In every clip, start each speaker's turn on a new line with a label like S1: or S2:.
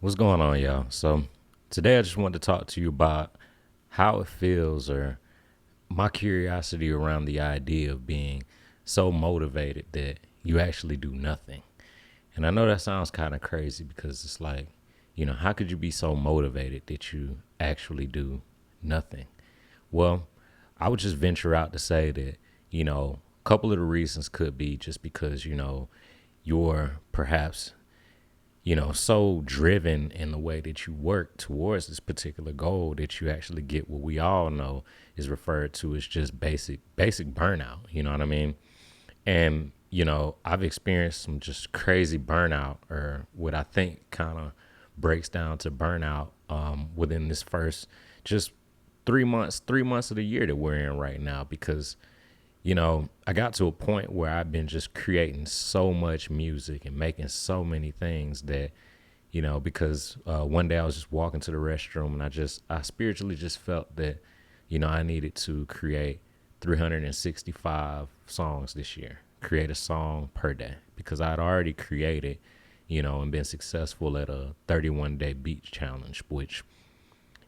S1: What's going on, y'all? So, today I just wanted to talk to you about how it feels or my curiosity around the idea of being so motivated that you actually do nothing. And I know that sounds kind of crazy because it's like, how could you be so motivated that you actually do nothing? Well, I would just venture out to say that, a couple of the reasons could be just because, you're perhaps so driven in the way that you work towards this particular goal that you actually get what we all know is referred to as just basic burnout. You know what I mean? And, I've experienced some just crazy burnout or what I think kind of breaks down to burnout within this first just 3 months of the year that we're in right now because I got to a point where I've been just creating so much music and making so many things that, because one day I was just walking to the restroom and I spiritually just felt that, I needed to create 365 songs this year, create a song per day because I'd already created, and been successful at a 31-day beach challenge, which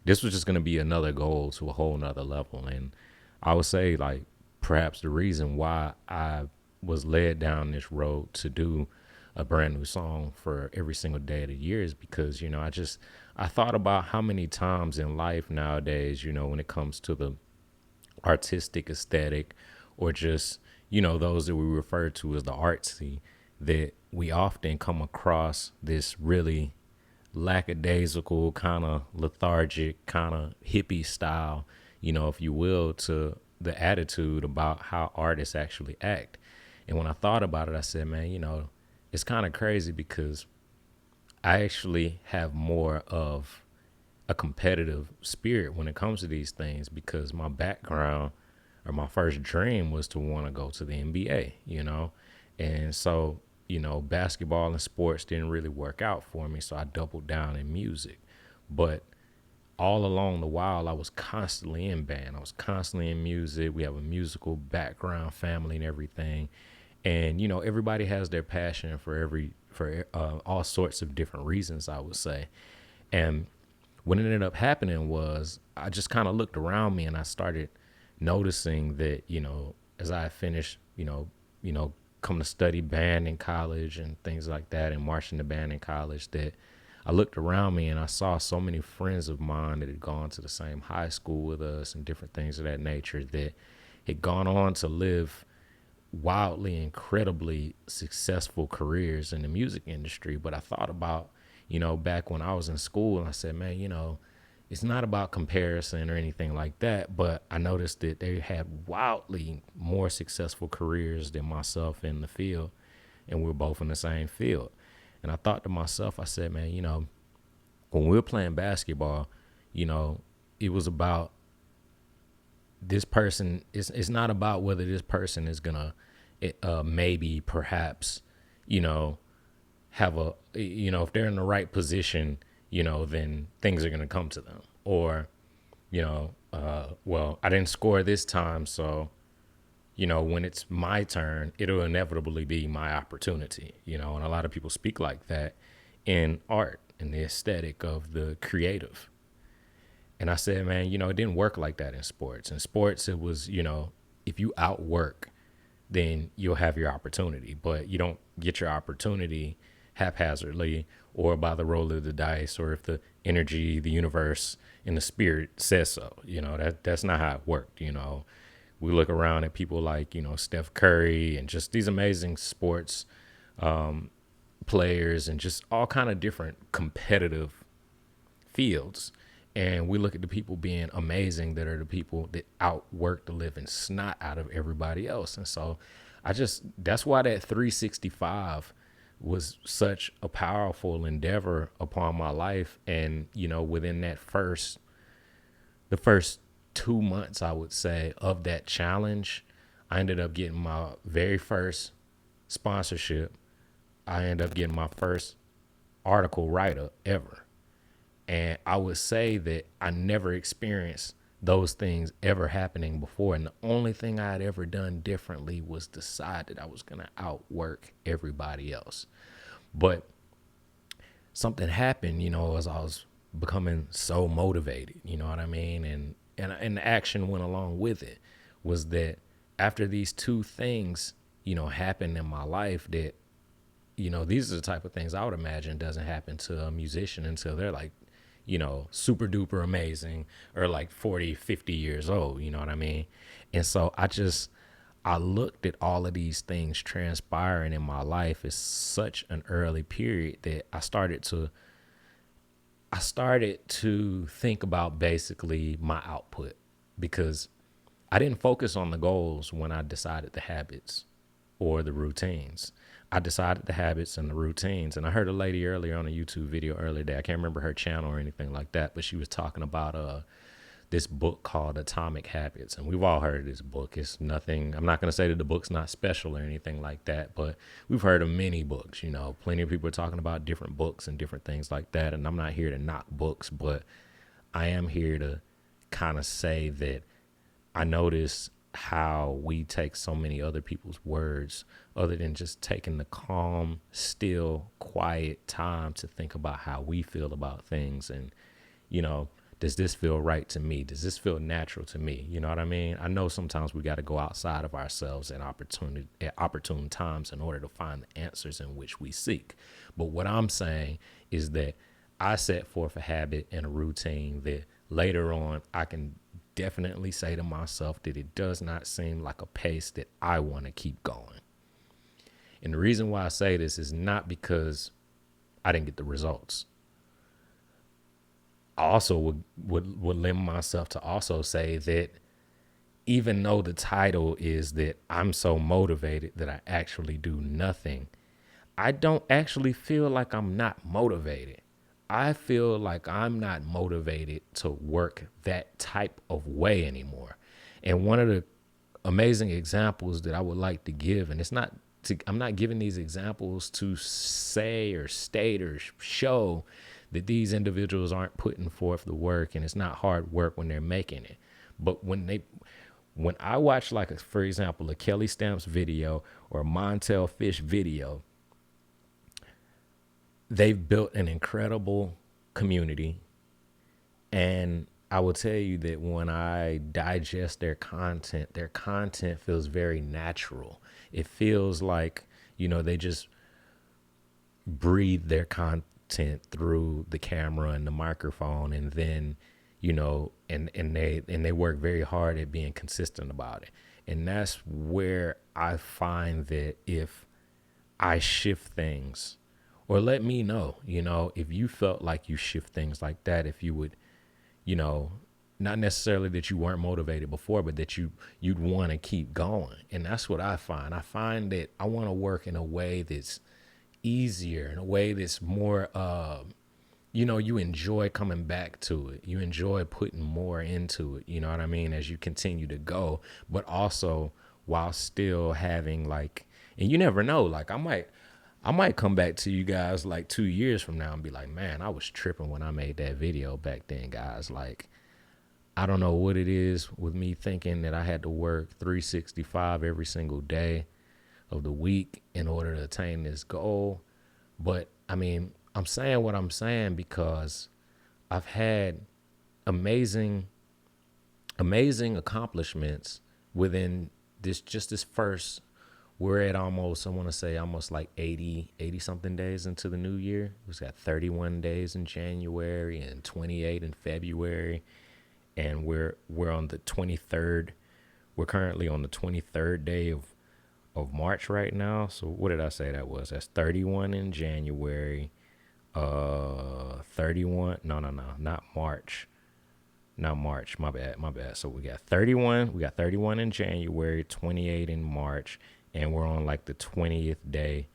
S1: this was just going to be another goal to a whole nother level. And I would say, like, perhaps the reason why I was led down this road to do a brand new song for every single day of the year is because, I thought about how many times in life nowadays, when it comes to the artistic aesthetic or just, those that we refer to as the artsy, that we often come across this really lackadaisical, kind of lethargic, kind of hippie style, if you will, to the attitude about how artists actually act. And when I thought about it, I said, man, it's kind of crazy because I actually have more of a competitive spirit when it comes to these things because my background or my first dream was to want to go to the NBA. And so, basketball and sports didn't really work out for me. So I doubled down in music. But all along the while, I was constantly in band. I was constantly in music. We have a musical background, family, and everything. And everybody has their passion for all sorts of different reasons, I would say. And what ended up happening was I just kind of looked around me and I started noticing that as I finished come to study band in college and things like that and marching the band in college that I looked around me and I saw so many friends of mine that had gone to the same high school with us and different things of that nature that had gone on to live wildly, incredibly successful careers in the music industry. But I thought about, back when I was in school and I said, man, it's not about comparison or anything like that. But I noticed that they had wildly more successful careers than myself in the field. And we were both in the same field. And I thought to myself, I said, man, when we were playing basketball, it was about this person. It's not about whether this person is gonna maybe perhaps you know have a if they're in the right position, then things are gonna come to them. Or well, I didn't score this time, so when it's my turn, it'll inevitably be my opportunity. And a lot of people speak like that in art and the aesthetic of the creative. And I said, man, it didn't work like that in sports. In sports, it was, if you outwork, then you'll have your opportunity. But you don't get your opportunity haphazardly or by the roll of the dice or if the energy, the universe, and the spirit says so. That's not how it worked. We look around at people like, Steph Curry and just these amazing sports players and just all kind of different competitive fields. And we look at the people being amazing that are the people that outwork the living snot out of everybody else. And so that's why that 365 was such a powerful endeavor upon my life. And, within the first 2 months, I would say, of that challenge, I ended up getting my very first sponsorship. I ended up getting my first article writer ever. And I would say that I never experienced those things ever happening before. And the only thing I had ever done differently was decide that I was going to outwork everybody else. But something happened, as I was becoming so motivated, you know what I mean? And the action went along with it, was that after these two things, happened in my life, that, these are the type of things I would imagine doesn't happen to a musician until they're like, super duper amazing, or like 40, 50 years old, you know what I mean? And so I looked at all of these things transpiring in my life as such an early period that I started to think about basically my output, because I didn't focus on the goals when I decided the habits or the routines. I decided the habits and the routines. And I heard a lady earlier on a YouTube video earlier today. I can't remember her channel or anything like that, but she was talking about this book called Atomic Habits. And we've all heard of this book. It's nothing, I'm not going to say that the book's not special or anything like that, but we've heard of many books. Plenty of people are talking about different books and different things like that. And I'm not here to knock books, but I am here to kind of say that I notice how we take so many other people's words, other than just taking the calm, still, quiet time to think about how we feel about things. And, does this feel right to me? Does this feel natural to me? You know what I mean? I know sometimes we got to go outside of ourselves at opportune times in order to find the answers in which we seek. But what I'm saying is that I set forth a habit and a routine that later on I can definitely say to myself that it does not seem like a pace that I want to keep going. And the reason why I say this is not because I didn't get the results. I also would limit myself to also say that even though the title is that I'm so motivated that I actually do nothing, I don't actually feel like I'm not motivated. I feel like I'm not motivated to work that type of way anymore. And one of the amazing examples that I would like to give, and I'm not giving these examples to say or state or show that these individuals aren't putting forth the work, and it's not hard work when they're making it. But when I watch, like, for example, a Kelly Stamps video or a Montel Fish video, they've built an incredible community. And I will tell you that when I digest their content feels very natural. It feels like, they just breathe their content through the camera and the microphone, and then, and they work very hard at being consistent about it. And that's where I find that if I shift things, or let me know, if you felt like you shift things like that, if you would, not necessarily that you weren't motivated before, but that you'd want to keep going. And that's what I find. I find that I want to work in a way that's easier, in a way that's more, you enjoy coming back to it. You enjoy putting more into it. You know what I mean? As you continue to go, but also while still having, like, and you never know, like, I might come back to you guys like 2 years from now and be like, man, I was tripping when I made that video back then, guys. Like, I don't know what it is with me thinking that I had to work 365 every single day of the week in order to attain this goal. But I mean, I'm saying what I'm saying because I've had amazing accomplishments within this first, we're at almost, I want to say almost like 80 something days into the new year. We've got 31 days in January and 28 in February. And we're on the 23rd. We're currently on the 23rd day of March right now. So what did I say that was? That's 31 in January. 31. No, not March. Not March. My bad. So we got 31 in January, 28 in March, and we're on like the 20th day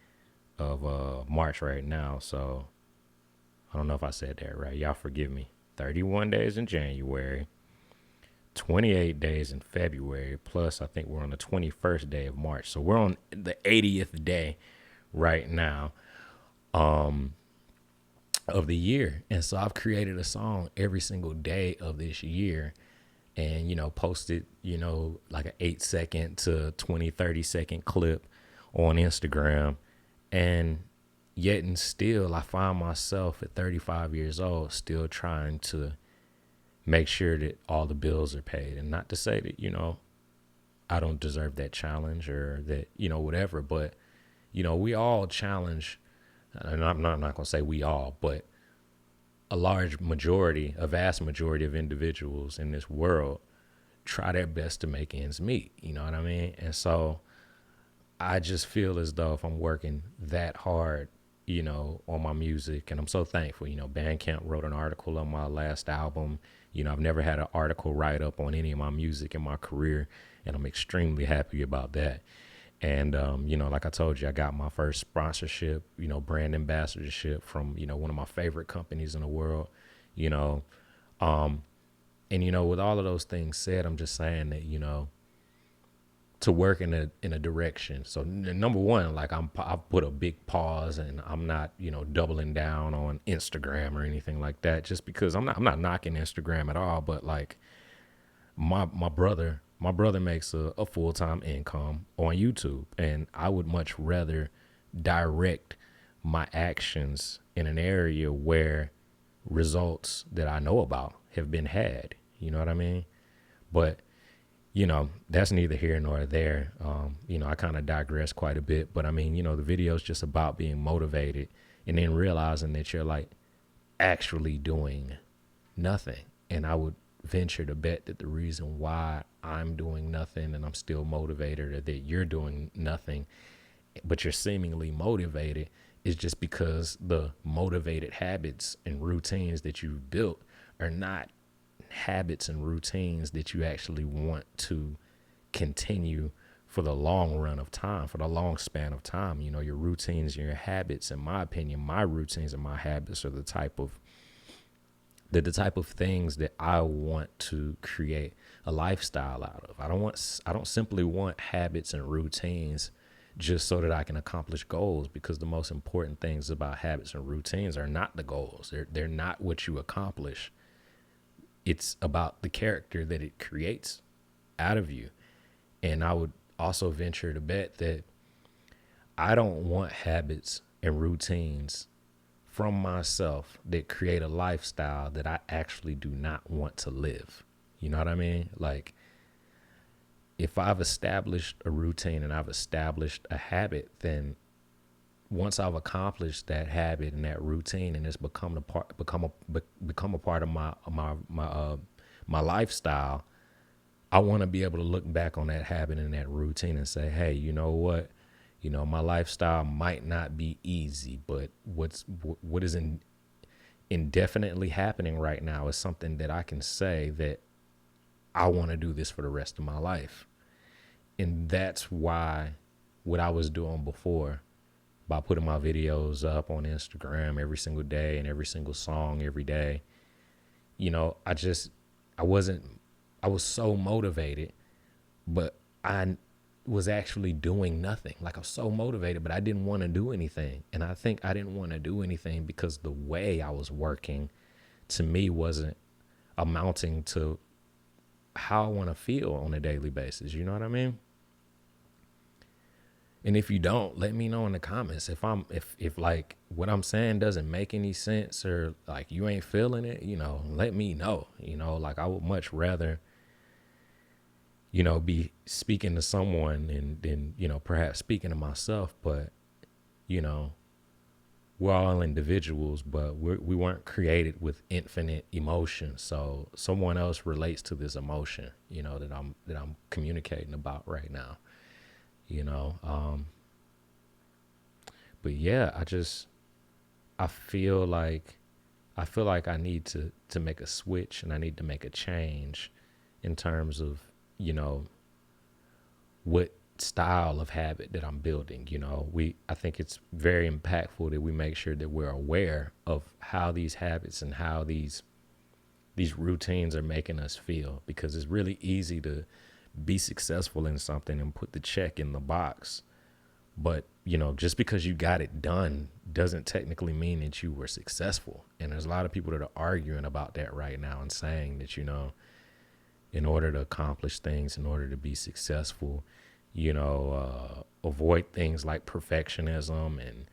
S1: of March right now. So I don't know if I said that right. Y'all forgive me. 31 days in January, 28 days in February, plus I think we're on the 21st day of March. So we're on the 80th day right now of the year. And so I've created a song every single day of this year and, posted, like an 8-second to 20, 30-second clip on Instagram. And yet and still I find myself at 35 years old still trying to make sure that all the bills are paid. And not to say that, I don't deserve that challenge or that, whatever, but, we all challenge, and I'm not going to say we all, but a vast majority of individuals in this world try their best to make ends meet. You know what I mean? And so I just feel as though if I'm working that hard, on my music, and I'm so thankful, Bandcamp wrote an article on my last album. I've never had an article write up on any of my music in my career, and I'm extremely happy about that. And, like I told you, I got my first sponsorship, brand ambassadorship from, one of my favorite companies in the world, and, with all of those things said, I'm just saying that, to work in a direction. So number one, like I've put a big pause, and I'm not, doubling down on Instagram or anything like that, just because I'm not knocking Instagram at all. But like my brother makes a full-time income on YouTube, and I would much rather direct my actions in an area where results that I know about have been had. You know what I mean? But that's neither here nor there. I kind of digress quite a bit, but I mean, the video is just about being motivated and then realizing that you're like actually doing nothing. And I would venture to bet that the reason why I'm doing nothing and I'm still motivated, or that you're doing nothing, but you're seemingly motivated, is just because the motivated habits and routines that you've built are not habits and routines that you actually want to continue for the long run of time, for the long span of time. Your routines and your habits, in my opinion, my routines and my habits are the type of things that I want to create a lifestyle out of. I don't simply want habits and routines just so that I can accomplish goals, because the most important things about habits and routines are not the goals. They're not what you accomplish. It's about the character that it creates out of you. And I would also venture to bet that I don't want habits and routines from myself that create a lifestyle that I actually do not want to live. You know what I mean? Like, if I've established a routine and I've established a habit, then once I've accomplished that habit and that routine, and it's become a part of my lifestyle, I want to be able to look back on that habit and that routine and say, hey, you know what? My lifestyle might not be easy, but what is indefinitely happening right now is something that I can say that I want to do this for the rest of my life. And that's why what I was doing before, by putting my videos up on Instagram every single day and every single song every day, I was so motivated, but I was actually doing nothing. Like, I was so motivated, but I didn't want to do anything. And I think I didn't want to do anything because the way I was working, to me, wasn't amounting to how I want to feel on a daily basis. You know what I mean? And if you don't, let me know in the comments. If like what I'm saying doesn't make any sense, or like you ain't feeling it, let me know. Like, I would much rather, be speaking to someone and then, perhaps speaking to myself. But, we're all individuals, but we weren't created with infinite emotion. So someone else relates to this emotion, that I'm communicating about right now. But yeah, I feel like I need to make a switch, and I need to make a change in terms of, what style of habit that I'm building. I think it's very impactful that we make sure that we're aware of how these habits and how these routines are making us feel, because it's really easy to be successful in something and put the check in the box. But, just because you got it done doesn't technically mean that you were successful. And there's a lot of people that are arguing about that right now and saying that, in order to accomplish things, in order to be successful, avoid things like perfectionism and,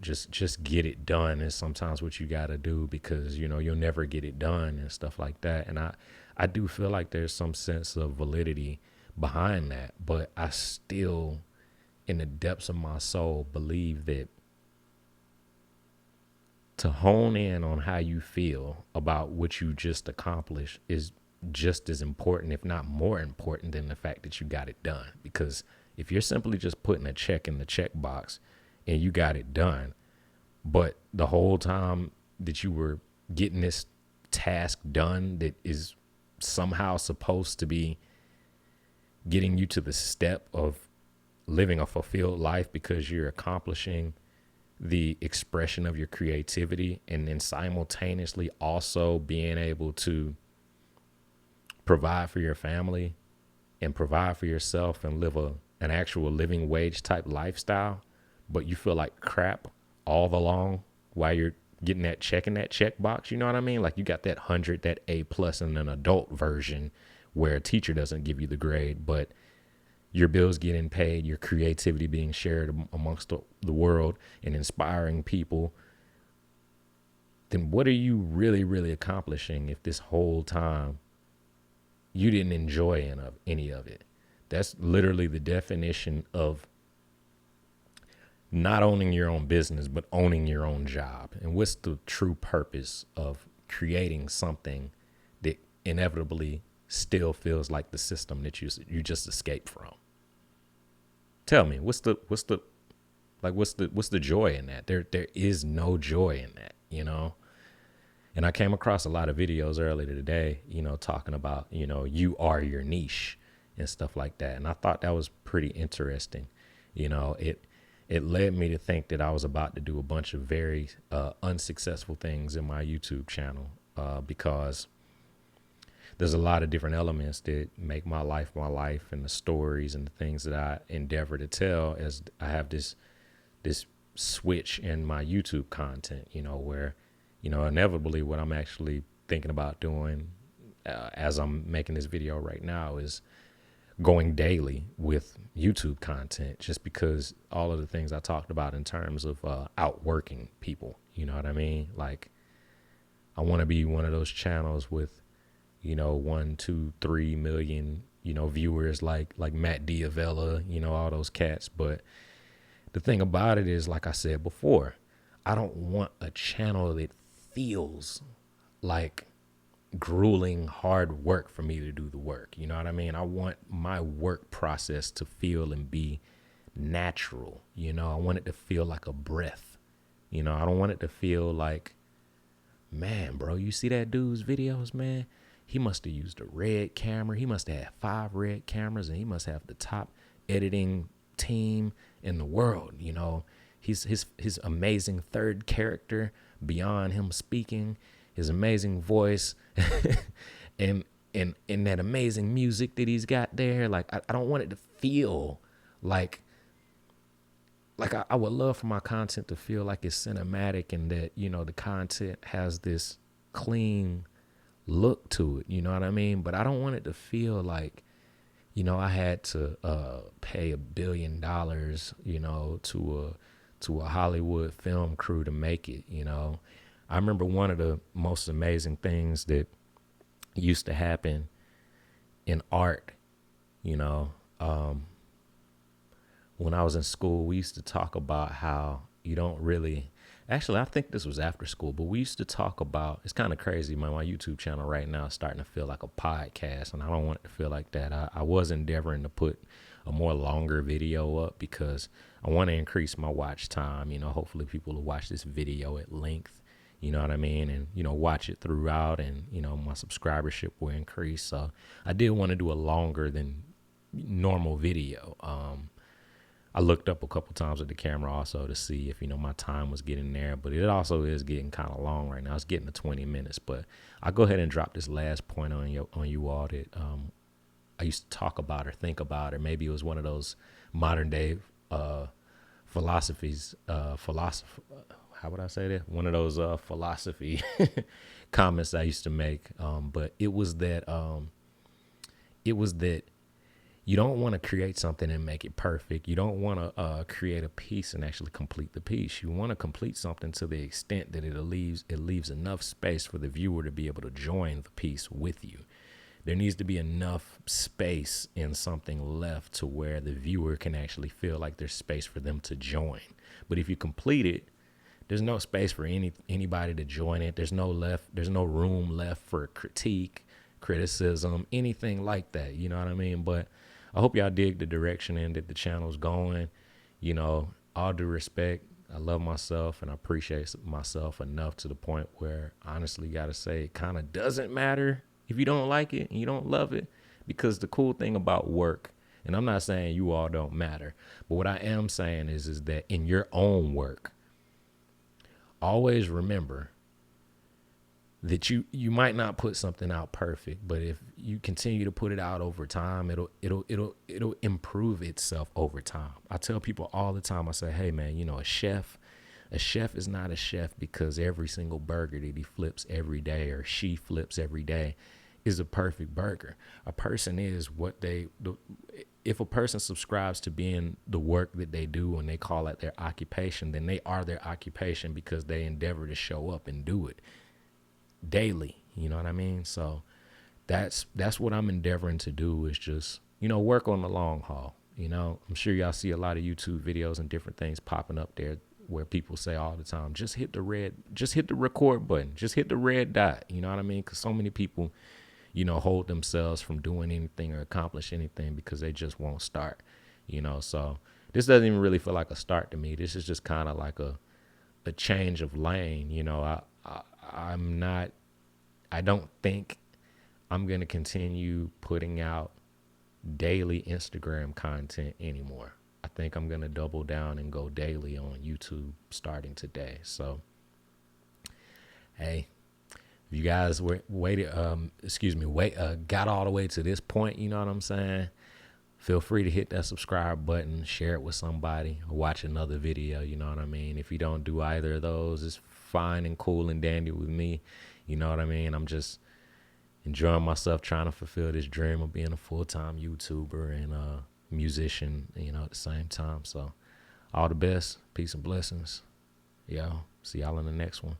S1: just get it done is sometimes what you got to do, because you'll never get it done and stuff like that. And I do feel like there's some sense of validity behind that, but I still, in the depths of my soul, believe that to hone in on how you feel about what you just accomplished is just as important, if not more important, than the fact that you got it done. Because if you're simply just putting a check in the check box and you got it done, but the whole time that you were getting this task done that is somehow supposed to be getting you to the step of living a fulfilled life, because you're accomplishing the expression of your creativity and then simultaneously also being able to provide for your family and provide for yourself and live an actual living wage type lifestyle, but you feel like crap all along while you're getting that check in that check box. You know what I mean? Like, you got that 100, that A plus in an adult version where a teacher doesn't give you the grade, but your bills getting paid, your creativity being shared amongst the world and inspiring people. Then what are you really, really accomplishing if this whole time you didn't enjoy any of it? That's literally the definition of not owning your own business, but owning your own job. And what's the true purpose of creating something that inevitably still feels like the system that you just escaped from? Tell me, what's the joy in that? There is no joy in that, And I came across a lot of videos earlier today, talking about, you are your niche and stuff like that. And I thought that was pretty interesting. It led me to think that I was about to do a bunch of very unsuccessful things in my YouTube channel, because there's a lot of different elements that make my life, and the stories and the things that I endeavor to tell as I have this switch in my YouTube content, where, inevitably what I'm actually thinking about doing as I'm making this video right now is going daily with YouTube content, just because all of the things I talked about in terms of outworking people, you know what I mean? Like, I want to be one of those channels with 1, 2, 3 million, viewers like Matt Diavella, all those cats. But the thing about it is, like I said before, I don't want a channel that feels like grueling hard work for me to do the work. You know what I mean? I want my work process to feel and be natural. I want it to feel like a breath. I don't want it to feel like, man, bro, you see that dude's videos, man? He must have used a red camera. He must have had 5 red cameras, and he must have the top editing team in the world. His amazing third character beyond him speaking, his amazing voice, and that amazing music that he's got there. Like, I don't want it to feel like I would love for my content to feel like it's cinematic, and that, the content has this clean look to it, you know what I mean? But I don't want it to feel like, I had to pay $1 billion, to a Hollywood film crew to make it. I remember one of the most amazing things that used to happen in art, when I was in school. We used to talk about how you don't really, actually, I think this was after school, but we used to talk about, it's kind of crazy. My YouTube channel right now is starting to feel like a podcast, and I don't want it to feel like that. I was endeavoring to put a more longer video up because I want to increase my watch time. Hopefully people will watch this video at length, you know what I mean? And, watch it throughout, and, my subscribership will increase. So I did want to do a longer than normal video. I looked up a couple times at the camera also to see if, my time was getting there, but it also is getting kind of long right now. It's getting to 20 minutes, but I'll go ahead and drop this last point on you all that I used to talk about or think about, or maybe it was one of those modern day philosophies, how would I say that? One of those philosophy comments I used to make. But it was that you don't want to create something and make it perfect. You don't want to create a piece and actually complete the piece. You want to complete something to the extent that it leaves enough space for the viewer to be able to join the piece with you. There needs to be enough space in something left to where the viewer can actually feel like there's space for them to join. But if you complete it, there's no space for anybody to join it. There's no room left for critique, criticism, anything like that. You know what I mean? But I hope y'all dig the direction in that the channel's going. You know, all due respect, I love myself and I appreciate myself enough to the point where I honestly gotta say it kind of doesn't matter if you don't like it and you don't love it, because the cool thing about work, and I'm not saying you all don't matter, but what I am saying is that in your own work, always remember that you might not put something out perfect, but if you continue to put it out over time, it'll improve itself over time. I tell people all the time, I say, hey man, you know, a chef is not a chef because every single burger that he flips every day or she flips every day is a perfect burger. A person is if a person subscribes to being the work that they do and they call it their occupation, then they are their occupation because they endeavor to show up and do it daily. You know what I mean? So that's what I'm endeavoring to do, is just, you know, work on the long haul. You know, I'm sure y'all see a lot of YouTube videos and different things popping up there where people say all the time, just hit the record button, just hit the red dot. You know what I mean? Because so many people, you know, hold themselves from doing anything or accomplish anything because they just won't start, you know. So this doesn't even really feel like a start to me. This is just kind of like a change of lane. You know, I don't think I'm going to continue putting out daily Instagram content anymore. I think I'm going to double down and go daily on YouTube starting today. So, hey, if you guys got all the way to this point, you know what I'm saying? Feel free to hit that subscribe button, share it with somebody, or watch another video. You know what I mean? If you don't do either of those, it's fine and cool and dandy with me. You know what I mean? I'm just enjoying myself, trying to fulfill this dream of being a full-time YouTuber and musician, you know, at the same time. So all the best. Peace and blessings. Yo, see y'all in the next one.